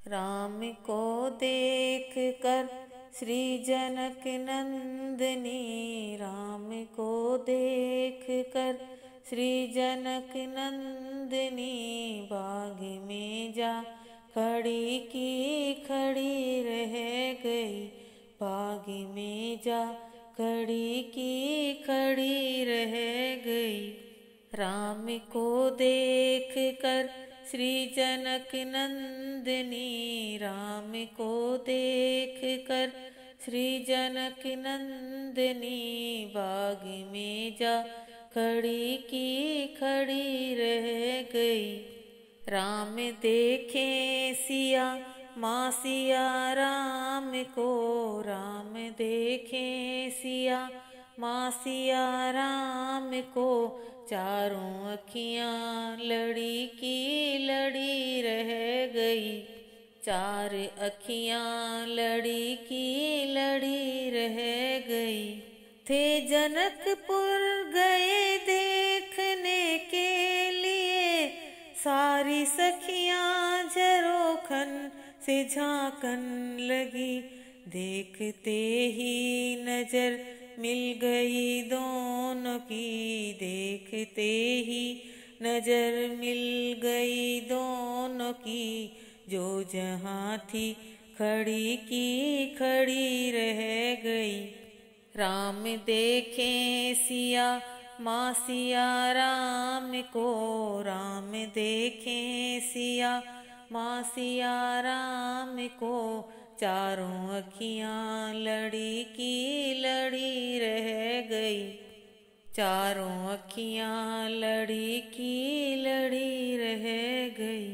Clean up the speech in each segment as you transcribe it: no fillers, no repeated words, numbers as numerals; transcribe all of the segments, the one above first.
राम को देख कर श्री जनक नंदनी, राम को देख कर श्री जनक नंदनी, बाग में जा खड़ी की खड़ी रह गई, बाग में जा खड़ी की खड़ी रह गई। राम को देख कर श्री जनक नंदनी, राम को देख कर श्री जनक नंदनी, बाग में जा खड़ी की खड़ी रह गई। राम देखे सिया माँ सिया राम को, राम देखे सिया माँ सिया राम को, चारों अखियाँ लड़ी की लड़ी रह गई, चार अखियाँ लड़ी की लड़ी रह गई। थे जनकपुर गए देखने के लिए, सारी सखियाँ झरोखन से झांकन लगी, देखते ही नजर मिल गई दोनों की, देखते ही नजर मिल गई दोनों की, जो जहाँ थी खड़ी की खड़ी रह गई। राम देखे सिया माँ सिया राम को, राम देखे सिया माँ सिया राम को, चारों अखियाँ लड़ी की लड़ी रह गई, चारों अखियाँ लड़ी की लड़ी रह गई।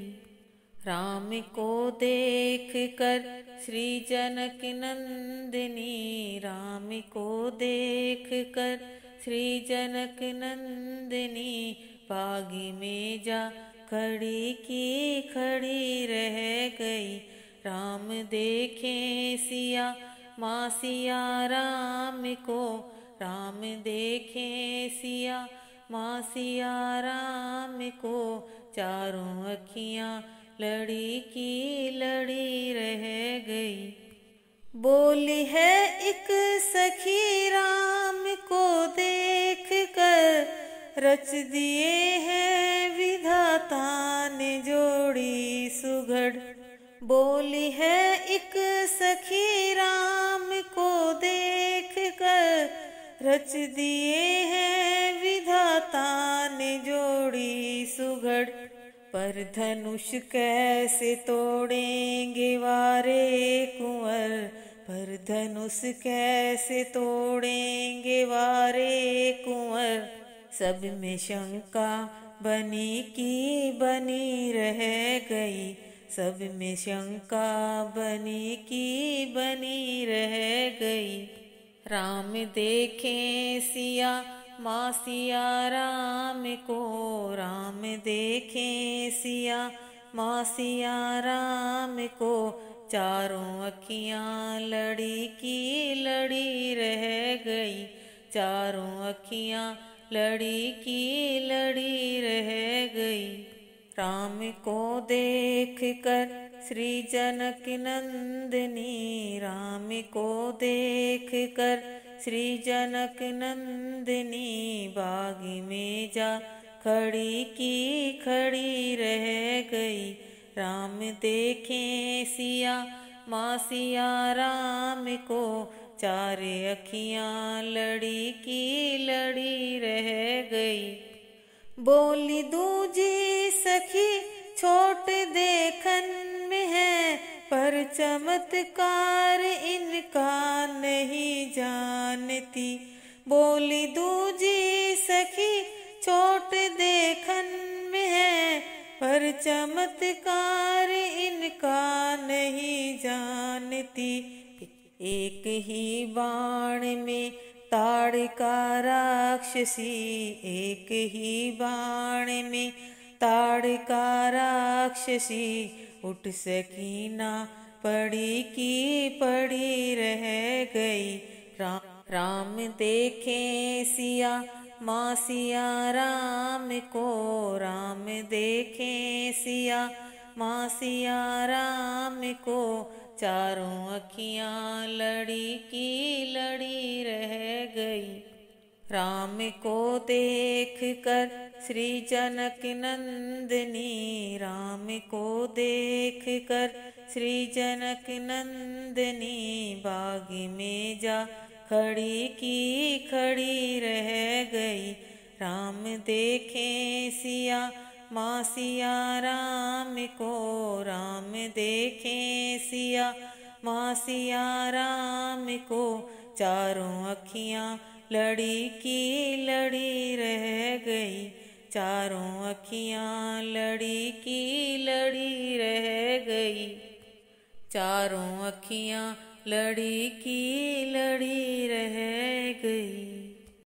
राम को देख कर श्री जनक नंदिनी, राम को देख कर श्री जनक नंदिनी, बाग में जा खड़ी की खड़ी रह गई। राम देखे सिया माँ सिया राम को, राम देखे सिया माँ सिया राम को, चारों अखियाँ लड़ी की लड़ी रह गई। बोली है एक सखी राम को देख कर, रच दिए हैं विधाता ने जोड़ी सुघड़। बोली है एक सखी राम को देख कर, रच दिए हैं विधाता ने जोड़ी सुघड़। पर धनुष कैसे तोड़ेंगे वारे कुंवर, पर धनुष कैसे तोड़ेंगे वारे कुंवर। सब में शंका बनी की बनी रह गई, सब में शंका बनी की बनी रह गई। राम देखे सिया माँ सिया राम को, राम देखे सिया माँ सिया राम को, चारों अखियाँ लड़ी की लड़ी रह गई, चारों अखियाँ लड़ी की लड़ी रह गई। राम को देख कर श्री जनक नंदिनी, राम को देख कर श्री जनक नंदिनी, बाग में जा खड़ी की खड़ी रह गई। राम देखे सिया माँ सिया राम को, चारे अखियाँ लड़ी की लड़ी रह गई। बोली दूजी सखी छोट देखन में है, पर चमत्कार इनका नहीं जानती। बोली दूजी सखी छोट देखन में है, पर चमत्कार इनका नहीं जानती। एक ही बाण में ताड़का राक्षसी, एक ही बाण में ताड़का राक्षसी, उठ सकी ना पड़ी की पड़ी रह गई। राम देखे सिया माँ सिया राम को, राम देखे सिया माँ सिया राम राम को चारों अखियाँ लड़ी की लड़ी रह गई। राम को देख कर श्री जनक नंदनी, राम को देख कर श्री जनक नंदनी, बाग में जा खड़ी की खड़ी रह गई। राम देखे सिया माँ सिया राम को, राम देखे सिया माँ सिया राम को, चारों अखियाँ लड़ी की लड़ी रह गई। चारों अखियाँ लड़ी की लड़ी रह गई। चारों अखियाँ लड़ी की लड़ी रह गई।